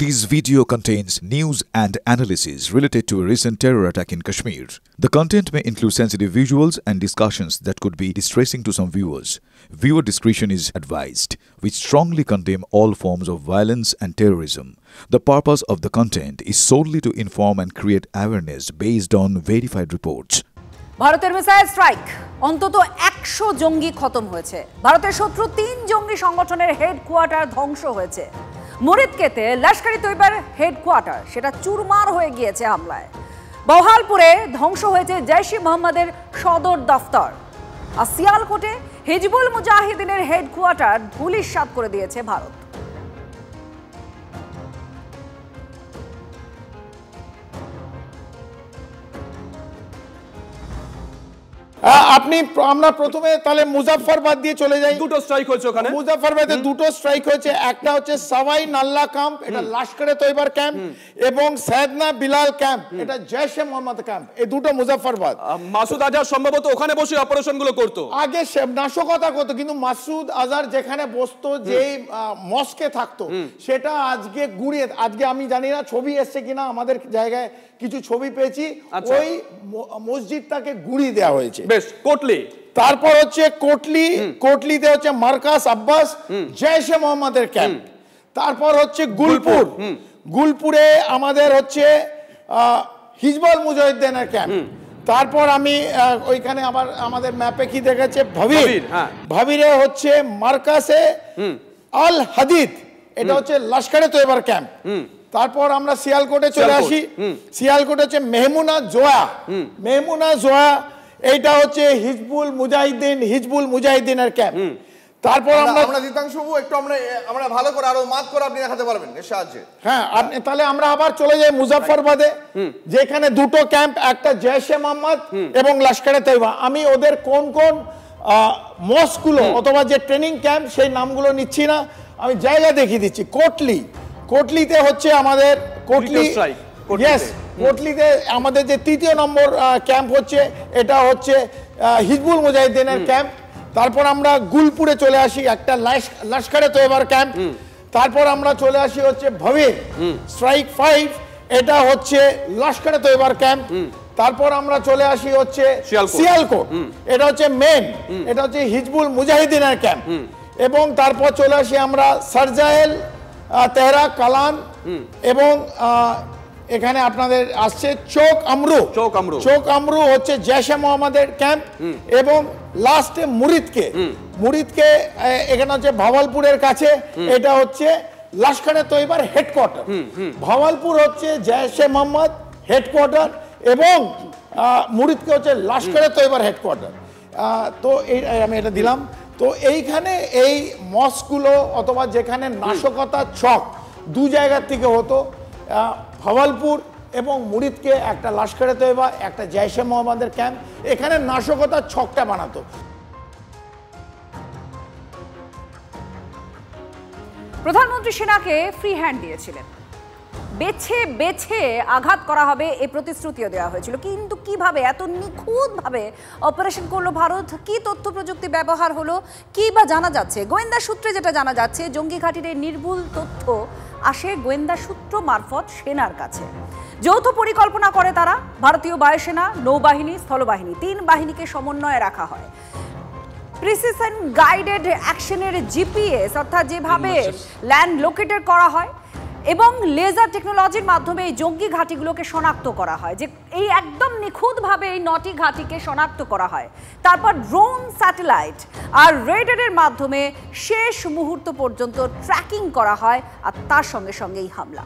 This video contains news and analysis related to a recent terror attack in Kashmir. The content may include sensitive visuals and discussions that could be distressing to some viewers. Viewer discretion is advised. We strongly condemn all forms of violence and terrorism. The purpose of the content is solely to inform and create awareness based on verified reports. ভারতের missile strike অন্তত 100 জঙ্গি খতম হয়েছে। ভারতের শত্রু 3 জঙ্গি সংগঠনের headquarter ধ্বংস হয়েছে। মুরিদকেতে লস্কর-ই তৈবার হেডকোয়ার্টার সেটা চুরমার হয়ে গিয়েছে হামলায়। বহালপুরে ধ্বংস হয়েছে জৈশ-ই-মোহাম্মদের সদর দফতর। আর সিয়ালকোটে হিজবুল মুজাহিদিনের হেডকোয়ার্টার ধূলিসাৎ করে দিয়েছে ভারত। আপনি আমরা প্রথমে তাহলে মুজাফফরবাদ দিয়ে চলে যাই। দুটো স্ট্রাইক হয়েছে ওখানে, মুজাফফরবাদে দুটো স্ট্রাইক হয়েছে। একটা হচ্ছে সাওয়াই নাল্লা ক্যাম্প, এটা লস্করে তৈবার ক্যাম্প, এবং সৈয়দনা বিলাল ক্যাম্প, এটা জৈশে মোহাম্মদ ক্যাম্প। এই দুটো মুজাফফরবাদ। মাসুদ আজহার সম্ভবত ওখানে বসে অপারেশন গুলো করতো, আগে নাশকতা করতো, কিন্তু মাসুদ আজহার যেখানে বসতো, যেই মস্কে থাকতো, সেটা আজকে গুড়িয়ে, আজকে আমি জানি না ছবি এসছে কিনা, আমাদের জায়গায় কিছু ছবি পেয়েছি, ওই মসজিদটাকে গুড়িয়ে দেওয়া হয়েছে। বেশ, কোটলি। তারপর হচ্ছে কোটলিতে হচ্ছে মার্কাস আব্বাস জৈশে মোহাম্মদের ক্যাম্প। তারপর হচ্ছে গুলপুরে আমাদের হচ্ছে হিজবুল মুজাহিদিনের ক্যাম্প। তারপর আমি ওইখানে আবার আমাদের ম্যাপে কি দেখেছে, ভাবিরে হচ্ছে মার্কাসে আল হাদিদ, এটা হচ্ছে লস্করে তৈবার ক্যাম্প। তারপর আমরা সিয়ালকোটে চলে আসি। সিয়ালকোটে হচ্ছে মেহমুনা জোয়া, এইটা হচ্ছে হিজবুল মুজাহিদিনের ক্যাম্প। তারপর আমরা দিতাংশবাবু একটু আমরা ভালো করে আরো মাত করে আপনি দেখাতে পারবেন এর সাহায্যে। হ্যাঁ, তাহলে আমরা আবার চলে যাই মুজাফফরবাদে, যেখানে দুটো ক্যাম্প, একটা জৈশে মোহাম্মদ এবং লস্করে তৈবা। আমি ওদের কোন কোন মস্কগুলো অথবা যে ট্রেনিং ক্যাম্প সেই নামগুলো নিচ্ছি না, আমি জায়গা দেখিয়ে দিচ্ছি। কোটলিতে হচ্ছে আমাদের কোটলিতে আমাদের যে 3য় নম্বর ক্যাম্প হচ্ছে, এটা হচ্ছে হিজবুল মুজাহিদিনের ক্যাম্প। তারপর আমরা গুলপুরে চলে আসি, একটা লস্করে তৈবার ক্যাম্প। তারপর আমরা চলে আসি হচ্ছে ভাবির স্ট্রাইক 5, এটা হচ্ছে লস্করে তৈবার ক্যাম্প। তারপর আমরা চলে আসি হচ্ছে সিয়ালকোট, এটা হচ্ছে মেন, এটা হচ্ছে হিজবুল মুজাহিদিনের ক্যাম্প। এবং তারপর চলে আসি আমরা সারজায়েল, তেহরা কালান, এবং এখানে আপনাদের আসছে চোক আমরু হচ্ছে জৈশে মোহাম্মদের ক্যাম্প। এবং লাস্টে মুরিদকে এখানে হচ্ছে ভাওয়ালপুরের কাছে, এটা হচ্ছে লস্করে তৈবার হেডকোয়ার্টার। ভাওয়ালপুর হচ্ছে জৈশে মোহাম্মদ হেডকোয়ার্টার, এবং মুরিদকে হচ্ছে লস্করে তৈবার হেডকোয়ার্টার। তো আমি এটা দিলাম। তো এইখানে এই মস্কগুলো অথবা যেখানে নাশকতার ছক দু জায়গার থেকে হতো, ভাওয়ালপুর এবং মুরিদকে একটা লস্করে তৈবা, একটা জৈশে মোহাম্মদের ক্যাম্প, এখানে নাশকতার ছকটা বানাতো। প্রধানমন্ত্রী সেনাকে ফ্রি হ্যান্ড দিয়েছিলেন, বেছে আঘাত করা হবে এই প্রতিশ্রুতিও দেওয়া হয়েছিল। কিন্তু কিভাবে এত নিখুঁতভাবে অপারেশন করলো ভারত, কি তথ্য প্রযুক্তি ব্যবহার হলো, কি বা জানা যাচ্ছে? গোয়েন্দা সূত্রে যেটা জানা যাচ্ছে, জঙ্গি ঘাঁটির এই নির্ভুল তথ্য আসে গোয়েন্দা সূত্র মারফত সেনার কাছে। যৌথ পরিকল্পনা করে তারা, ভারতীয় বায়ুসেনা, নৌবাহিনী, স্থলবাহিনী, 3 বাহিনীকে সমন্বয়ে রাখা হয়। প্রিসিশন গাইডেড অ্যাকশনের জিপিএস, অর্থাৎ যেভাবে ল্যান্ড লোকেটেড করা হয়, এবং লেজার টেকনোলজির মাধ্যমে এই জঙ্গি ঘাঁটিগুলোকে শনাক্ত করা হয়, যে এই একদম নিখুঁতভাবে এই 9টি ঘাঁটিকে শনাক্ত করা হয়। তারপর ড্রোন, স্যাটেলাইট আর রেডারের মাধ্যমে শেষ মুহূর্ত পর্যন্ত ট্র্যাকিং করা হয়, আর তার সঙ্গে সঙ্গেই হামলা।